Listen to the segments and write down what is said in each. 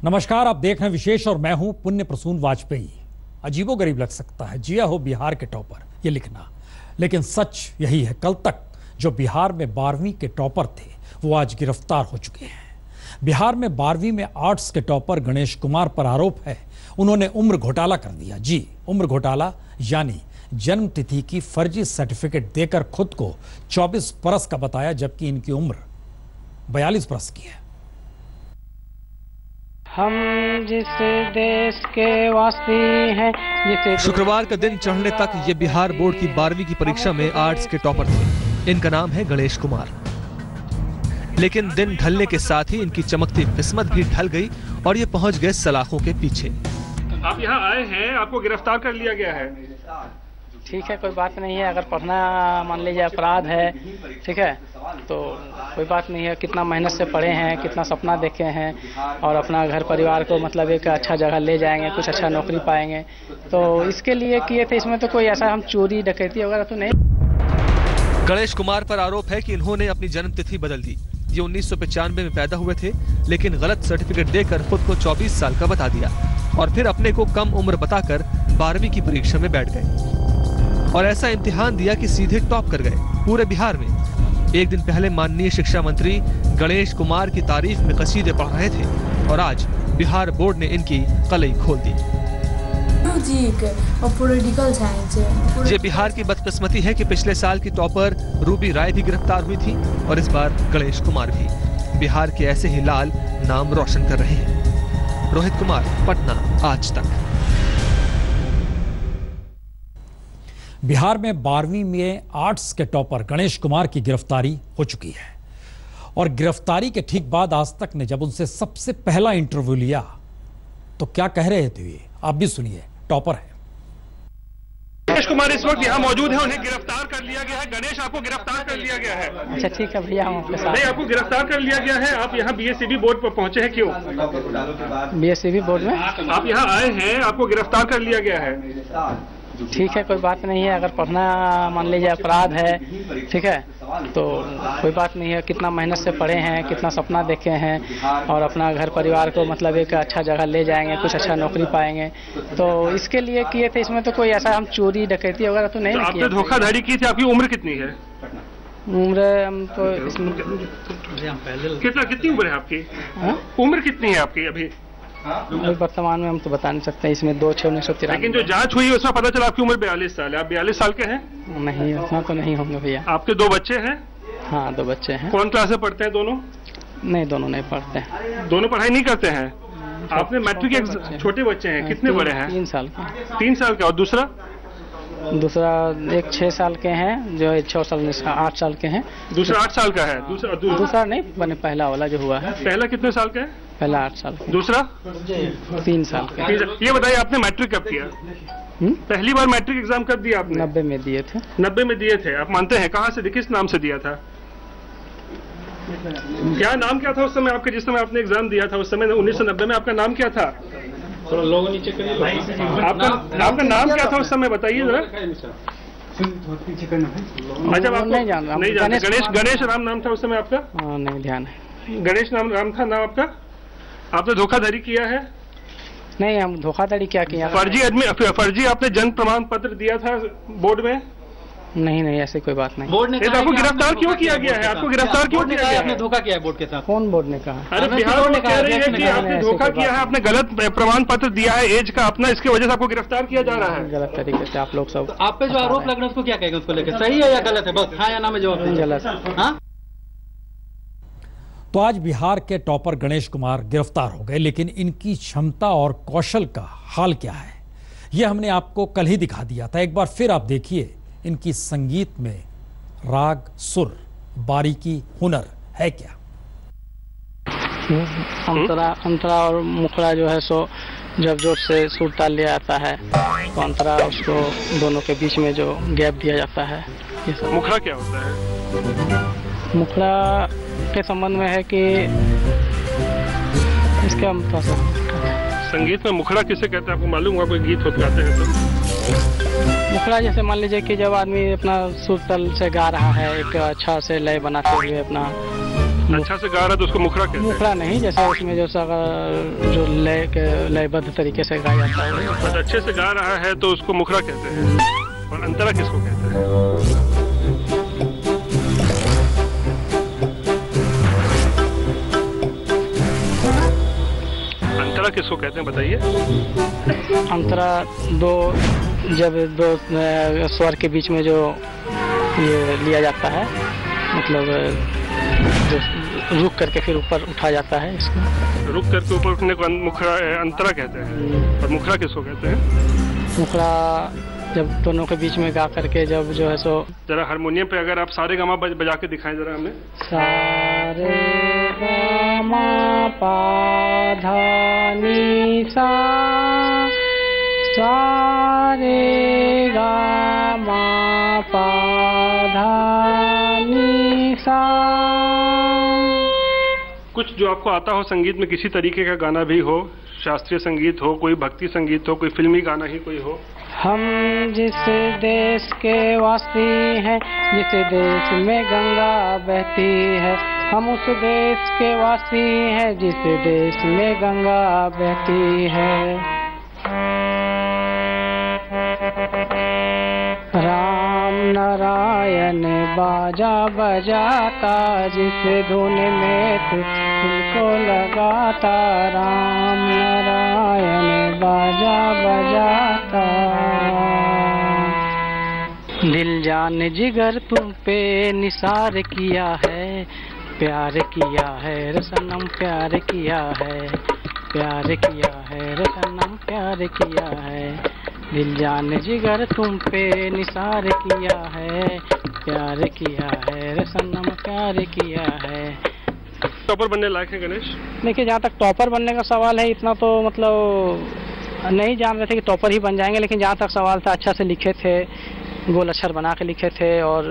नमस्कार, आप देख रहे हैं विशेष और मैं हूं पुण्य प्रसून वाजपेयी। अजीबोगरीब लग सकता है, जिया हो बिहार के टॉपर, ये लिखना, लेकिन सच यही है। कल तक जो बिहार में 12वीं के टॉपर थे वो आज गिरफ्तार हो चुके हैं। बिहार में 12वीं में आर्ट्स के टॉपर गणेश कुमार पर आरोप है उन्होंने उम्र घोटाला कर दिया। जी, उम्र घोटाला यानी जन्म तिथि की फर्जी सर्टिफिकेट देकर खुद को 24 बरस का बताया, जबकि इनकी उम्र 42 बरस की है। हम जिस देश के वासी हैं, जिसे शुक्रवार का दिन चढ़ने तक ये बिहार बोर्ड की 12वीं की परीक्षा में आर्ट्स के टॉपर थे। इनका नाम है गणेश कुमार। लेकिन दिन ढलने के साथ ही इनकी चमकती किस्मत भी ढल गई और ये पहुंच गए सलाखों के पीछे। आप यहाँ आए हैं, आपको गिरफ्तार कर लिया गया है। ठीक है, कोई बात नहीं है। अगर पढ़ना मान लीजिए अपराध है, ठीक है, तो कोई बात नहीं है। कितना मेहनत से पढ़े हैं, कितना सपना देखे हैं और अपना घर परिवार को मतलब एक अच्छा जगह ले जाएंगे, कुछ अच्छा नौकरी पाएंगे, तो इसके लिए किए थे। इसमें तो कोई ऐसा हम चोरी डकैती वगैरह तो नहीं। गणेश कुमार पर आरोप है कि इन्होंने अपनी जन्म तिथि बदल दी। ये 1995 में पैदा हुए थे, लेकिन गलत सर्टिफिकेट देकर खुद को 24 साल का बता दिया और फिर अपने को कम उम्र बताकर 12वीं की परीक्षा में बैठ गए और ऐसा इम्तिहान दिया कि सीधे टॉप कर गए पूरे बिहार में। एक दिन पहले माननीय शिक्षा मंत्री गणेश कुमार की तारीफ में कसीदे पढ़ रहे थे और आज बिहार बोर्ड ने इनकी कलई खोल दी। ये बिहार की बदकिस्मती है कि पिछले साल की टॉपर रूबी राय भी गिरफ्तार हुई थी और इस बार गणेश कुमार भी। बिहार के ऐसे ही लाल नाम रोशन कर रहे हैं। रोहित कुमार, पटना, आज तक। बिहार में 12वीं में आर्ट्स के टॉपर गणेश कुमार की गिरफ्तारी हो चुकी है और गिरफ्तारी के ठीक बाद आज तक ने जब उनसे सबसे पहला इंटरव्यू लिया तो क्या कह रहे थे ये आप भी सुनिए। टॉपर है गणेश कुमार इस वक्त यहाँ मौजूद है, उन्हें गिरफ्तार कर लिया गया है। गणेश, आपको गिरफ्तार कर लिया गया है। अच्छा ठीक है भैया, हम आपके साथ। नहीं, आपको गिरफ्तार कर लिया गया है। आप यहाँ बीएससीबी बोर्ड पर पहुंचे हैं, क्यों? बीएससीबी बोर्ड में आप यहाँ आए हैं, आपको गिरफ्तार कर लिया गया है। ठीक है, कोई बात नहीं है। अगर पढ़ना मान लीजिए अपराध है, ठीक है, तो कोई बात नहीं है। कितना मेहनत से पढ़े हैं, कितना सपना देखे हैं और अपना घर परिवार को मतलब एक अच्छा जगह ले जाएंगे, कुछ अच्छा नौकरी पाएंगे, तो इसके लिए किए थे। इसमें तो कोई ऐसा हम चोरी डकैती वगैरह तो नहीं। आपने धोखाधड़ी की थी। आपकी उम्र कितनी है? उम्र हम तो इसमें कितनी उम्र है आपकी? उम्र कितनी है आपकी अभी? वर्तमान में हम तो बता नहीं सकते। इसमें 2/6/1993। लेकिन जो जांच हुई उसमें पता चला आपकी उम्र 42 साल है। आप 42 साल के हैं? नहीं, उतना तो नहीं होंगे भैया। आपके 2 बच्चे हैं? हाँ, 2 बच्चे हैं। कौन क्लास में पढ़ते हैं दोनों? नहीं, दोनों नहीं पढ़ते हैं। दोनों पढ़ाई नहीं करते हैं? आपने मैट्रिक छोटे बच्चे हैं, कितने बड़े हैं? 3 साल के। 3 साल के। और दूसरा एक 6 साल के हैं, जो 6 साल 8 साल के हैं। दूसरा 8 साल का है। दूसरा नहीं बने, पहला वाला जो हुआ है। पहला कितने साल का है? पहला 8 साल का। दूसरा 3 साल का। ये बताइए, आपने मैट्रिक कब किया? पहली बार मैट्रिक एग्जाम कब दिया आपने? 90 में दिए थे। 90 में दिए थे। आप मानते हैं? कहाँ से, किस नाम से दिया था? क्या नाम क्या था उस समय आपके, जिस समय आपने एग्जाम दिया था? उस समय 1990 में आपका नाम क्या था? थोड़ा लोगों नीचे करिए। आपका नाम क्या था उस समय, बताइए जरा। अच्छा, आप नहीं जान रहा? गणेश राम नाम था उस समय आपका? नहीं ध्यान है। गणेश नाम था नाम आपका? आपने धोखाधड़ी किया है? नहीं, हम धोखाधड़ी क्या किया? फर्जी आपने जन्म प्रमाण पत्र दिया था बोर्ड में? नहीं, ऐसी कोई बात नहीं। बोर्ड ने कहा आपको गिरफ्तार क्यों किया गया है? आपको गिरफ्तार क्यों किया गया? आपने धोखा किया है बोर्ड के साथ। कौन बोर्ड ने कहा? अरे बिहार बोर्ड कह रही है कि आपने धोखा किया है, आपने गलत प्रमाण पत्र दिया है एज का अपना, इसकी वजह से आपको गिरफ्तार किया जा रहा है। गलत तरीके से आप लोग सब। आप पे जो आरोप लग रहा है उसको क्या कहेंगे? उसको लेकर सही है या गलत है? बस हाँ या ना में जवाब। गलत। हाँ, तो आज बिहार के टॉपर गणेश कुमार गिरफ्तार हो गए, लेकिन इनकी क्षमता और कौशल का हाल क्या है यह हमने आपको कल ही दिखा दिया था। एक बार फिर आप देखिए, इनकी संगीत में राग, सुर, बारीकी, हुनर है क्या? अंतरा और मुखड़ा जो है सो जब जोर से सुर ताल लिया जाता है तो अंतरा, उसको दोनों के बीच में जो गैप दिया जाता है। मुखड़ा क्या होता है? मुखड़ा के संबंध में है कि इसका संगीत में मुखड़ा किसे कहते हैं? आपको मालूम होगा, कोई गीत होते गाते हैं तो? मुखड़ा जैसे मान लीजिए कि जब आदमी अपना सुर तल से गा रहा है, एक अच्छा से लय बनाते हुए अपना अच्छा से गा रहा है तो उसको मुखरा कहते हैं। मुखड़ा नहीं, जैसे उसमें जो लयबद्ध तरीके से गाया जाता है। तो अच्छे से गा रहा है तो उसको मुखरा कहते हैं। और अंतरा किसको कहते हैं? अंतरा किसको कहते हैं बताइए? अंतरा जब दो स्वर के बीच में जो ये लिया जाता है, मतलब जो रुक करके फिर ऊपर उठा जाता है, इसको रुक करके ऊपर उठने को मुखरा अंतरा कहते हैं। और मुखरा किसको कहते हैं? मुखड़ा जब दोनों के बीच में गा करके जब जो है सो। जरा हारमोनियम पे अगर आप सारे गामा बजा के दिखाएं जरा हमें। सारे गामा पा धा नी सा, सारे गामा पा धा नी सा। कुछ जो आपको आता हो संगीत में, किसी तरीके का गाना भी हो, शास्त्रीय संगीत हो, कोई भक्ति संगीत हो, कोई फिल्मी गाना ही कोई हो। हम जिस देश के वासी हैं, जिस देश में गंगा बहती है, हम उस देश के वासी हैं जिस देश में गंगा बहती है। राम नारायण बाजा बजाता, जिस धुन में तुमको लगाता, राम नारायण बाजा बजाता। दिल जान जिगर तुम पे निसार किया है, प्यार किया है रे सनम, प्यार किया है, प्यार किया है रे सनम, प्यार किया है। दिल जान जिगर तुम पे निसार किया है, प्यार किया है रे सनम, प्यार किया है। टॉपर बनने लायक है गणेश? देखिए, जहाँ तक टॉपर बनने का सवाल है, इतना तो मतलब नहीं जान रहे थे कि टॉपर ही बन जाएंगे, लेकिन जहाँ तक सवाल था, अच्छा से लिखे थे, गोल अक्षर बना के लिखे थे, और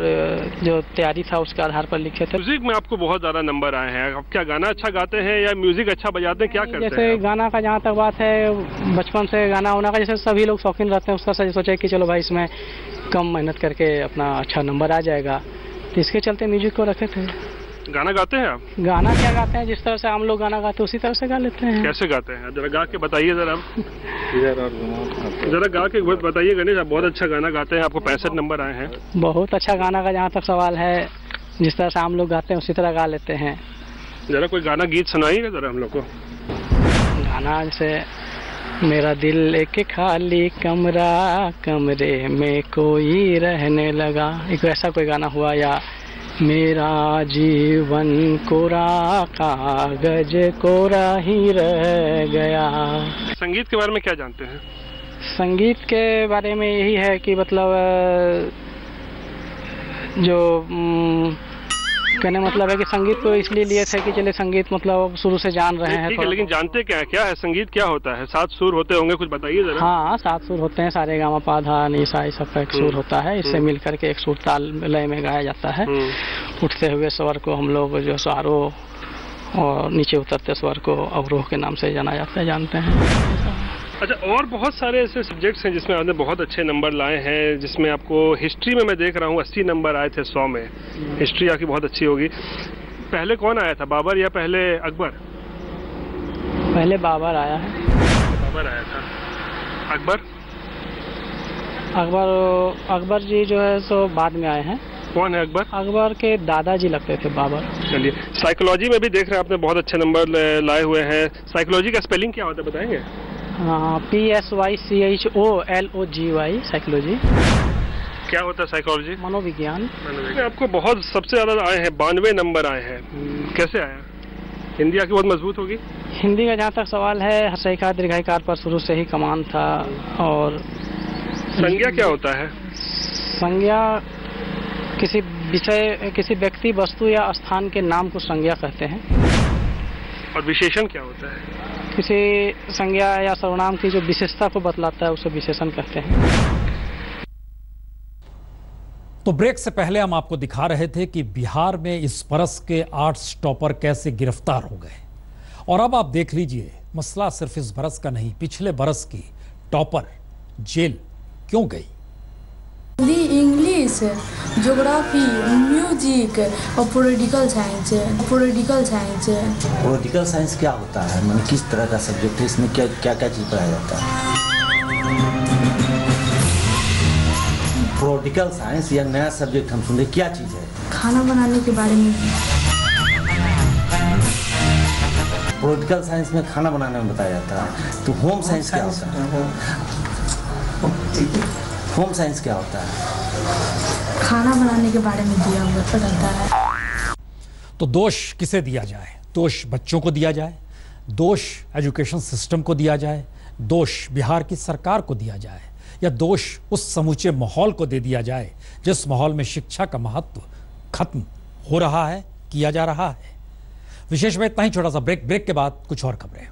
जो तैयारी था उसके आधार पर लिखे थे। म्यूजिक में आपको बहुत ज़्यादा नंबर आए हैं, आप क्या गाना अच्छा गाते हैं या म्यूजिक अच्छा बजाते हैं, क्या करते हैं? जैसे गाना का जहाँ तक बात है, बचपन से गाना होना का, जैसे सभी लोग शौकीन रहते हैं उसका, सोचे कि चलो भाई इसमें कम मेहनत करके अपना अच्छा नंबर आ जाएगा, तो इसके चलते म्यूजिक को रखे थे। गाना गाते हैं आप? गाना क्या गाते हैं, जिस तरह से हम लोग गाना गाते हैं उसी तरह से गा लेते हैं। कैसे गाते हैं जरा गा के बताइए जरा। जरा गा के बताइए गणेश, आप बहुत अच्छा गाना गाते हैं, आपको 65 नंबर आए हैं। बहुत अच्छा गाना का जहाँ तक सवाल है, जिस तरह से हम लोग गाते हैं उसी तरह गा लेते हैं। जरा कोई गाना गीत सुनाइएगा जरा हम लोग को। गाना जैसे मेरा दिल एक खाली कमरा, कमरे में कोई रहने लगा, एक ऐसा कोई गाना हुआ, या मेरा जीवन कोरा कागज कोरा ही रह गया। संगीत के बारे में क्या जानते हैं? संगीत के बारे में यही है कि मतलब जो कहने मतलब है कि संगीत को इसलिए लिए थे कि चले संगीत मतलब शुरू से जान रहे हैं। ठीक है, लेकिन जानते क्या है, क्या है संगीत, क्या होता है? 7 सुर होते होंगे, कुछ बताइए जरा। हाँ, 7 सुर होते हैं, सारे गामा पा धा नी सा, इस सब का एक सुर होता है, इससे मिल करके एक सुर ताल लय में गाया जाता है। उठते हुए स्वर को हम लोग जो आरोह और नीचे उतरते स्वर को अवरोह के नाम से जाना जाता है, जानते हैं। अच्छा, और बहुत सारे ऐसे सब्जेक्ट्स हैं जिसमें आपने बहुत अच्छे नंबर लाए हैं, जिसमें आपको हिस्ट्री में मैं देख रहा हूँ 80 नंबर आए थे 100 में। हिस्ट्री आपकी बहुत अच्छी होगी। पहले कौन आया था, बाबर या पहले अकबर? पहले बाबर आया है। बाबर आया था। अकबर? अकबर जी जो है सो बाद में आए हैं। कौन है अकबर? अकबर के दादाजी लगते थे बाबर। चलिए, साइकोलॉजी में भी देख रहे हैं आपने बहुत अच्छे नंबर लाए हुए हैं। साइकोलॉजी का स्पेलिंग क्या होता है बताएंगे? हाँ, PSYCHOLOGY, साइकोलॉजी। क्या होता है साइकोलॉजी? मनोविज्ञान। आपको बहुत सबसे ज्यादा आए हैं, 92 नंबर आए हैं, कैसे आया? हिंदी आपकी बहुत मजबूत होगी। हिंदी का जहाँ तक सवाल है, हर्षईकार दीर्घईकार पर शुरू से ही कमान था। और संज्ञा क्या होता है? संज्ञा किसी विषय, किसी व्यक्ति, वस्तु या स्थान के नाम को संज्ञा कहते हैं। और विशेषण क्या होता है? किसी संज्ञा या सर्वनाम की जो विशेषता को बतलाता है उसे विशेषण कहते हैं। तो ब्रेक से पहले हम आपको दिखा रहे थे कि बिहार में इस बरस के आर्ट्स टॉपर कैसे गिरफ्तार हो गए, और अब आप देख लीजिए, मसला सिर्फ इस बरस का नहीं, पिछले बरस की टॉपर जेल क्यों गई। Hindi, English, English, geography, music और पॉलिटिकल साइंस। पॉलिटिकल साइंस क्या होता है, मतलब किस तरह का सब्जेक्ट है, इसमें क्या क्या क्या चीज़ पढ़ाया जाता है? पॉलिटिकल साइंस या नया सब्जेक्ट हम सुन रहे, क्या चीज़ है? खाना बनाने के बारे में। पॉलिटिकल साइंस में खाना बनाने में बताया जाता है। तो होम साइंस क्या होता है? होम साइंस क्या होता है? खाना बनाने के बारे में दिया हुआ बताता है। तो दोष किसे दिया जाए? दोष बच्चों को दिया जाए, दोष एजुकेशन सिस्टम को दिया जाए, दोष बिहार की सरकार को दिया जाए, या दोष उस समूचे माहौल को दे दिया जाए जिस माहौल में शिक्षा का महत्व खत्म हो रहा है, किया जा रहा है। विशेष में इतना ही, छोटा सा ब्रेक के बाद कुछ और खबरें।